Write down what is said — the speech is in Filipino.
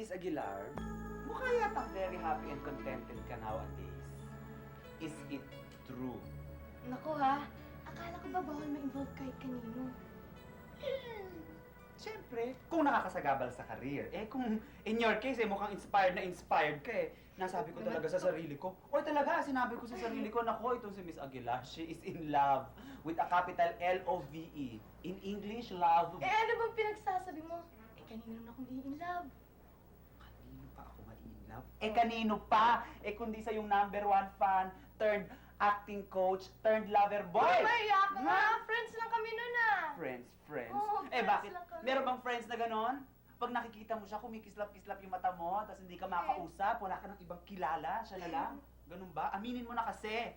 Miss Aguilar, mukha yatang very happy and contented ka nowadays. Is it true? Naku ha, akala ko ba bawal ma-involve kahit kanino? Siyempre, kung nakakasagabal sa career. Eh kung in your case, mukhang inspired ka eh. Nasabi ko talaga sa sarili ko. Oy talaga, sinabi ko sa sarili ko, nako, itong si Miss Aguilar, she is in love with a capital L-O-V-E. In English, love. Eh ano bang pinagsasabi mo? Eh kanino na akong in love? Kanino pa ako ma-in-love? Eh kanino pa? Eh kundi sa yung #1 fan, turned acting coach, turned lover boy. Ay, maiyak ka nga! Friends lang kami nun ah! Friends. Oo, Eh friends bakit? lang kami. Meron bang friends na ganon? Pag nakikita mo siya, kumikislap-kislap yung mata mo, tapos hindi ka makausap, wala ka ng ibang kilala, siya na lang. Ganun ba? Aminin mo na kasi.